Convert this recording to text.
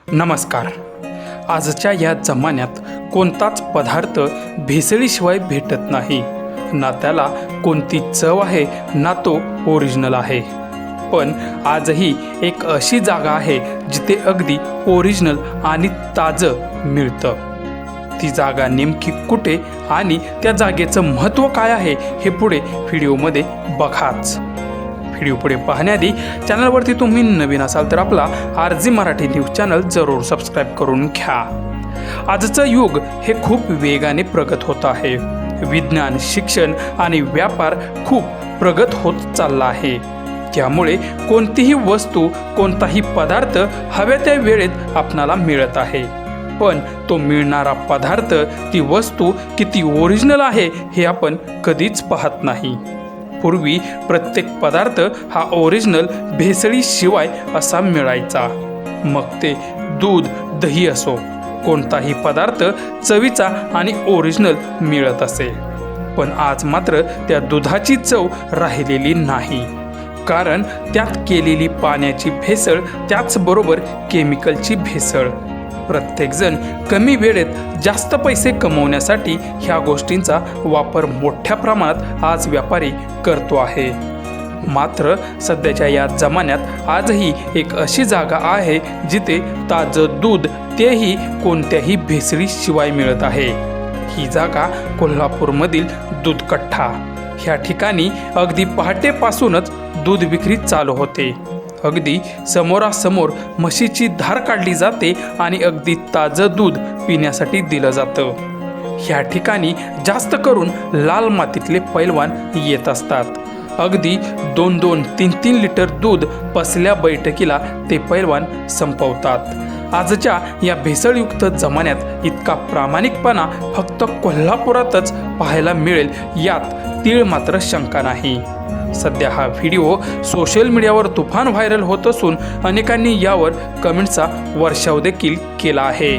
नमस्कार. आजच्या या जमान्यात कोणताच पदार्थ भेसळीशिवाय भेटत नाही. ना त्याला कोणती चव आहे ना तो ओरिजिनल आहे. पण आजही एक अशी जागा आहे जिथे अगदी ओरिजिनल आणि ताजं मिळतं. ती जागा नेमकी कुठे आणि त्या जागेचं महत्त्व काय आहे हे पुढे व्हिडिओमध्ये बघाच. व्हिडिओ पुढे पाहण्याआधी चॅनलवरती तुम्ही नवीन असाल तर आपला RG मराठी न्यूज चॅनल जरूर सबस्क्राईब करून घ्या. आजचं युग हे खूप वेगाने प्रगत होत आहे. विज्ञान, शिक्षण आणि व्यापार खूप प्रगत होत चालला आहे. त्यामुळे कोणतीही वस्तू, कोणताही पदार्थ हव्या त्या वेळेत आपणाला मिळत आहे. पण तो मिळणारा पदार्थ, ती वस्तू किती ओरिजिनल आहे हे आपण कधीच पाहत नाही. पूर्वी प्रत्येक पदार्थ हा ओरिजिनल भेसळीशिवाय असा मिळायचा. मग ते दूध, दही असो, कोणताही पदार्थ चवीचा आणि ओरिजिनल मिळत असे. पण आज मात्र त्या दुधाची चव राहिलेली नाही. कारण त्यात केलेली पाण्याची भेसळ, त्याचबरोबर केमिकलची भेसळ. प्रत्येकजण कमी वेळेत जास्त पैसे कमवण्यासाठी ह्या गोष्टींचा वापर मोठ्या प्रमाणात आज व्यापारी करतो आहे. मात्र सध्याच्या या जमान्यात आजही एक अशी जागा आहे जिथे ताजं दूध, तेही कोणत्याही भेसळीशिवाय मिळत आहे. ही जागा कोल्हापूरमधील दूध कट्टा. ह्या ठिकाणी अगदी पहाटेपासूनच दूध विक्री चालू होते. अगदी समोरासमोर म्हशीची धार काढली जाते आणि अगदी ताजं दूध पिण्यासाठी दिलं जातं. ह्या ठिकाणी जास्त करून लाल मातीतले पैलवान येत असतात. अगदी 2-2, 3-3 लिटर दूध बसल्या बैठकीला ते पैलवान संपवतात. आजच्या या भेसळयुक्त जमान्यात इतका प्रामाणिकपणा फक्त कोल्हापुरातच पाहायला मिळेल यात तीळ मात्र शंका नाही. सध्या हा व्हिडिओ सोशल मीडियावर तुफान व्हायरल होत असून अनेकांनी यावर कमेंट्सचा वर्षाव देखील केला आहे.